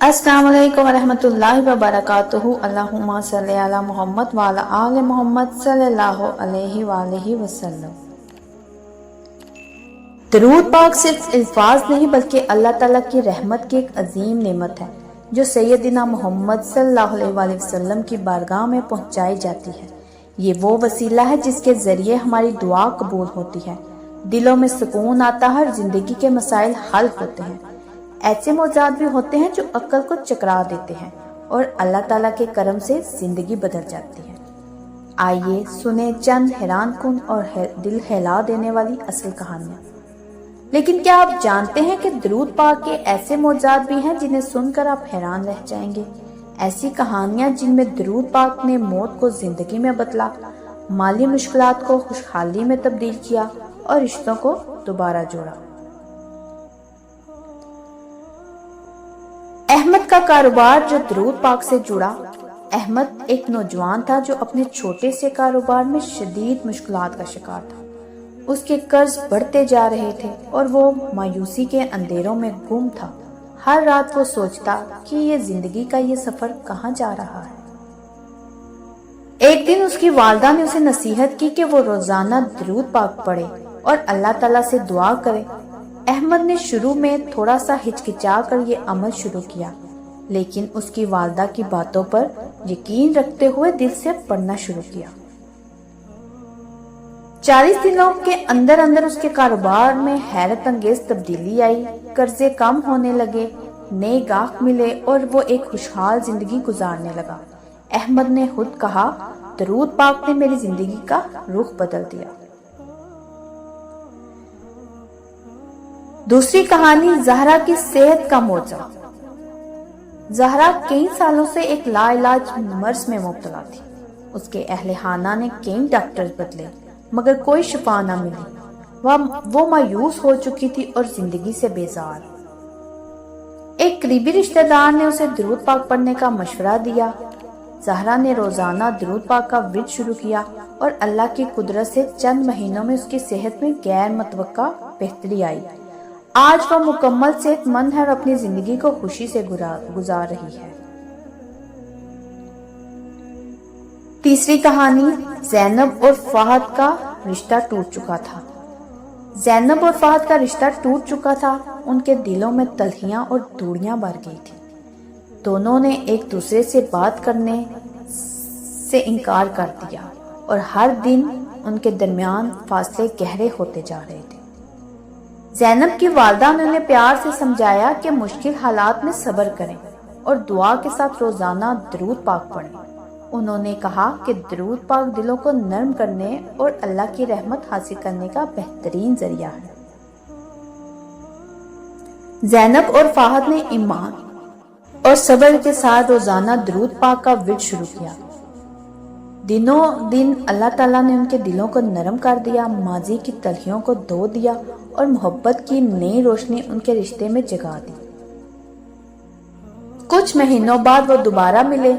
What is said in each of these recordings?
अस्सलाम वालेकुम वरहमतुल्लाहि वबरकातुहू। अल्लाहुम्मा सल्ली अला मोहम्मद व अला आले मोहम्मद सल्लल्लाहु अलैहि वसल्लम। दरूद पाक सिर्फ अल्फाज नहीं बल्कि अल्लाह ताला की रहमत की एक अजीम नेमत है जो सैयदना मोहम्मद सल्लल्लाहु अलैहि वसल्लम की बारगाह में पहुंचाई जाती है। ये वो वसीला है जिसके जरिए हमारी दुआ कबूल होती है, दिलों में सुकून आता है और जिंदगी के मसाइल हल होते हैं। ऐसे मौजूद भी होते हैं जो अक्ल को चकरा देते हैं और अल्लाह ताला के करम से जिंदगी बदल जाती है। आइए सुने चंद हैरान कुन और दिल हिला देने वाली असल कहानियां। लेकिन क्या आप जानते हैं कि दरूद पाक के ऐसे मौजूद भी हैं जिन्हें सुनकर आप हैरान रह जाएंगे। ऐसी कहानियां जिनमें दरूद पाक ने मौत को जिंदगी में बदला, माली मुश्किलात को खुशहाली में तब्दील किया और रिश्तों को दोबारा जोड़ा। अहमद का कारोबार जो दरूद पाक से जुड़ा। अहमद एक नौजवान था जो अपने छोटे से कारोबार में शदीद मुश्किलात का शिकार था। उसके कर्ज बढ़ते जा रहे थे और वो मायूसी के अंधेरों में गुम था। हर रात वो सोचता कि ये जिंदगी का ये सफर कहाँ जा रहा है। एक दिन उसकी वालदा ने उसे नसीहत की कि वो रोजाना दरूद पाक पढ़े और अल्लाह ताला से दुआ करे। अहमद ने शुरू में थोड़ा सा हिचकिचा कर ये अमल शुरू किया, लेकिन उसकी वालदा की बातों पर यकीन रखते हुए दिल से पढ़ना शुरू किया। 40 दिनों के अंदर अंदर उसके कारोबार में हैरत अंगेज तब्दीली आई। कर्जे कम होने लगे, नए गाहक मिले और वो एक खुशहाल जिंदगी गुजारने लगा। अहमद ने खुद कहा, दरूद पाक ने मेरी जिंदगी का रुख बदल दिया। दूसरी कहानी, ज़हरा की सेहत का मोजा। ज़हरा कई सालों से एक लाइलाज मर्ज में मुब्तला थी। उसके अहले खाना ने कई डॉक्टर बदले मगर कोई शिफा न मिली। वो मायूस हो चुकी थी और जिंदगी से बेजार। एक करीबी रिश्तेदार ने उसे दरूद पाक पढ़ने का मशवरा दिया। ज़हरा ने रोजाना दरूद पाक का विर्द शुरू किया और अल्लाह की कुदरत से चंद महीनों में उसकी सेहत में गैर मुतवक्का बेहतरी आई। आज वह मुकम्मल सेहतमंद है और अपनी जिंदगी को खुशी से गुजार रही है। तीसरी कहानी, ज़ैनब और फ़हद का रिश्ता टूट चुका था। ज़ैनब और फ़हद का रिश्ता टूट चुका था। उनके दिलों में तलखियां और दूरियां भर गई थी। दोनों ने एक दूसरे से बात करने से इनकार कर दिया और हर दिन उनके दरमियान फासले गहरे होते जा रहे थे। ज़ैनब की वालदा ने उन्हें प्यार से समझाया कि मुश्किल हालात में सब्र करें और दुआ के साथ रोजाना दरूद पाक पढ़ें। उन्होंने कहा कि दरूद पाक दिलों को नर्म करने और अल्लाह की रहमत हासिल करने का बेहतरीन जरिया है। ज़ैनब और फ़हद ने ईमान और सब्र के साथ रोजाना दरूद पाक का विर्द शुरू किया। दिनों दिन अल्लाह ताला ने उनके दिलों को नरम कर दिया, माजी की तलखियों को धो दिया और मोहब्बत की नई रोशनी उनके रिश्ते में जगा दी। कुछ महीनों बाद वो दोबारा मिले।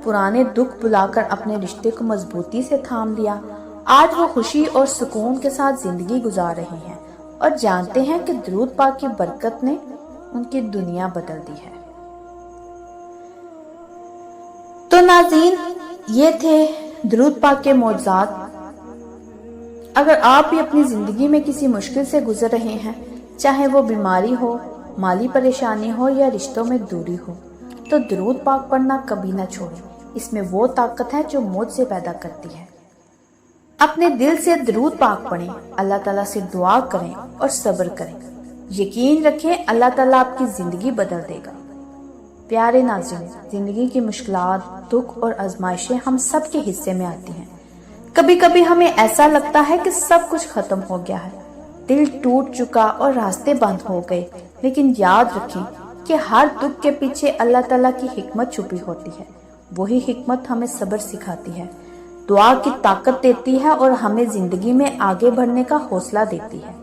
पुराने दुख बुलाकर अपने रिश्ते को मजबूती से थाम लिया। आज वो खुशी और सुकून के साथ जिंदगी गुजार रहे हैं और जानते हैं कि दरूद पाक की बरकत ने उनकी दुनिया बदल दी है। तो नाज़रीन, ये थे दरूद पाक के मौजूद। अगर आप भी अपनी जिंदगी में किसी मुश्किल से गुजर रहे हैं, चाहे वो बीमारी हो, माली परेशानी हो या रिश्तों में दूरी हो, तो दरूद पाक पढ़ना कभी ना छोड़ें। इसमें वो ताकत है जो मौत से पैदा करती है। अपने दिल से दरूद पाक पढ़ें, अल्लाह ताला से दुआ करें और सब्र करें। यकीन रखें, अल्लाह ताला आपकी जिंदगी बदल देगा। प्यारे नाज़रीन, जिंदगी की मुश्किलात, दुख और आजमाइशें हम सब के हिस्से में आती हैं। कभी कभी हमें ऐसा लगता है कि सब कुछ खत्म हो गया है, दिल टूट चुका और रास्ते बंद हो गए। लेकिन याद रखें कि हर दुख के पीछे अल्लाह ताला की हिकमत छुपी होती है। वही हिकमत हमें सब्र सिखाती है, दुआ की ताकत देती है और हमें जिंदगी में आगे बढ़ने का हौसला देती है।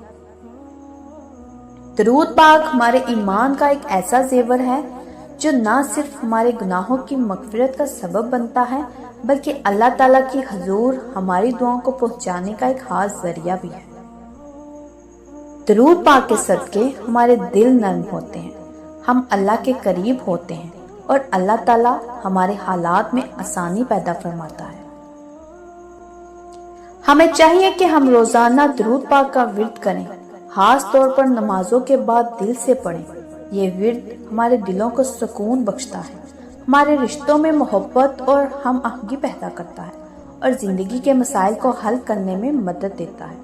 दरूद पाक हमारे ईमान का एक ऐसा जेवर है जो न सिर्फ हमारे गुनाहों की मगफिरत का सबब बनता है, बल्कि अल्लाह ताला की हजूर हमारी दुआओं को पहुंचाने का एक खास जरिया भी है। दरूद पाक के सदके हमारे दिल नर्म होते हैं, ہم اللہ کے قریب ہوتے ہیں اور اللہ تعالیٰ ہمارے حالات میں آسانی پیدا فرماتا ہے۔ ہمیں چاہیے کہ ہم روزانہ درود پاک کا ورد کریں، خاص طور پر نمازوں کے بعد دل سے پڑھیں۔ یہ ورد ہمارے دلوں کو سکون بخشتا ہے، ہمارے رشتوں میں محبت اور ہم آہنگی پیدا کرتا ہے اور زندگی کے مسائل کو حل کرنے میں مدد دیتا ہے۔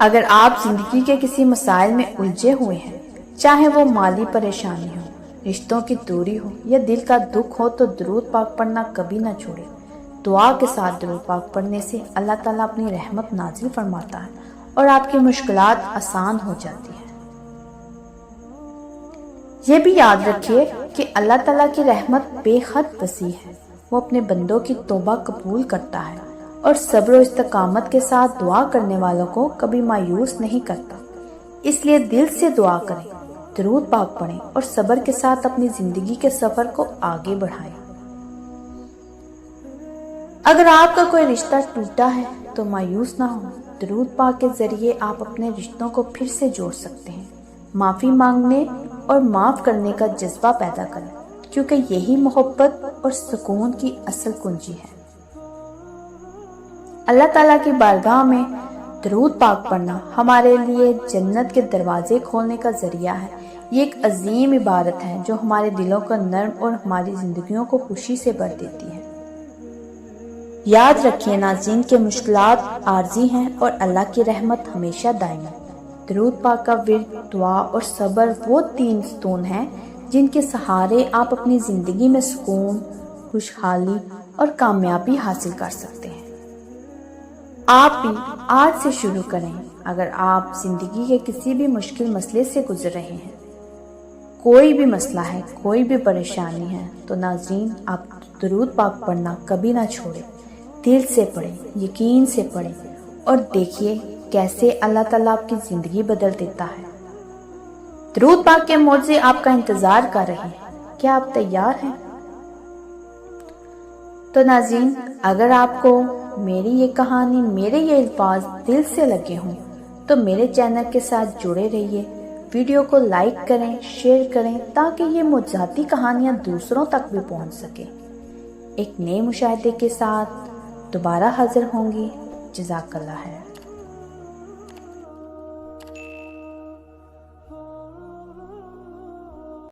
اگر آپ زندگی کے کسی مسائل میں الجھے ہوئے ہیں، چاہے وہ مالی پریشانی ہو، رشتوں کی دوری ہو یا دل کا دکھ ہو، تو درود پاک پڑھنا کبھی نہ چھوڑیں۔ دعا کے ساتھ درود پاک پڑھنے سے اللہ تعالیٰ اپنی رحمت نازل فرماتا ہے اور آپ کی مشکلات آسان ہو جاتی ہیں۔ یہ بھی یاد رکھیے کہ اللہ تعالیٰ کی رحمت بے حد وسیع ہے، وہ اپنے بندوں کی توبہ قبول کرتا ہے اور صبر و استقامت کے ساتھ دعا کرنے والوں کو کبھی مایوس نہیں کرتا۔ اس لیے دل سے دعا کریں، درود پاک پڑھیں اور صبر کے ساتھ اپنی زندگی کے سفر کو آگے بڑھائیں۔ اگر آپ کا کوئی رشتہ ٹوٹا ہے تو مایوس نہ ہو، درود پاک کے ذریعے آپ اپنے رشتوں کو پھر سے جوڑ سکتے ہیں۔ معافی مانگنے اور معاف کرنے کا جذبہ پیدا کریں، کیونکہ یہی محبت اور سکون کی اصل کنجی ہے۔ اللہ تعالیٰ کی بارگاہ میں درود پاک پڑھنا ہمارے لیے جنت کے دروازے کھولنے کا ذریعہ ہے۔ یہ ایک عظیم عبادت ہے جو ہمارے دلوں کو نرم اور ہماری زندگیوں کو خوشی سے بھر دیتی ہے۔ یاد رکھیے ناظرین کہ مشکلات عارضی ہیں اور اللہ کی رحمت ہمیشہ دائم ہے۔ درود پاک کا ورد، دعا اور صبر وہ 3 ستون ہیں جن کے سہارے آپ اپنی زندگی میں سکون، خوشحالی اور کامیابی حاصل کر سکتے ہیں۔ آپ بھی آج سے شروع کریں۔ اگر آپ زندگی کے کسی بھی مشکل مسئلے سے گزر رہے ہیں، کوئی بھی مسئلہ ہے، کوئی بھی پریشانی ہے، تو ناظرین آپ درود پاک پڑھنا کبھی نہ چھوڑیں۔ دل سے پڑھیں، یقین سے پڑھیں اور دیکھیے کیسے اللہ تعالیٰ آپ کی زندگی بدل دیتا ہے۔ درود پاک کے معجزے آپ کا انتظار کر رہے ہیں، کیا آپ تیار ہیں؟ تو ناظرین، اگر آپ کو میری یہ کہانی، میرے یہ الفاظ دل سے لگے ہوں تو میرے چینل کے ساتھ جڑے رہیے، ویڈیو کو لائک کریں، شیئر کریں تاکہ یہ معجزاتی کہانیاں دوسروں تک بھی پہنچ سکیں۔ ایک نئے مشاہدے کے ساتھ دوبارہ حاضر ہوں گی۔ جزاک اللہ ہے۔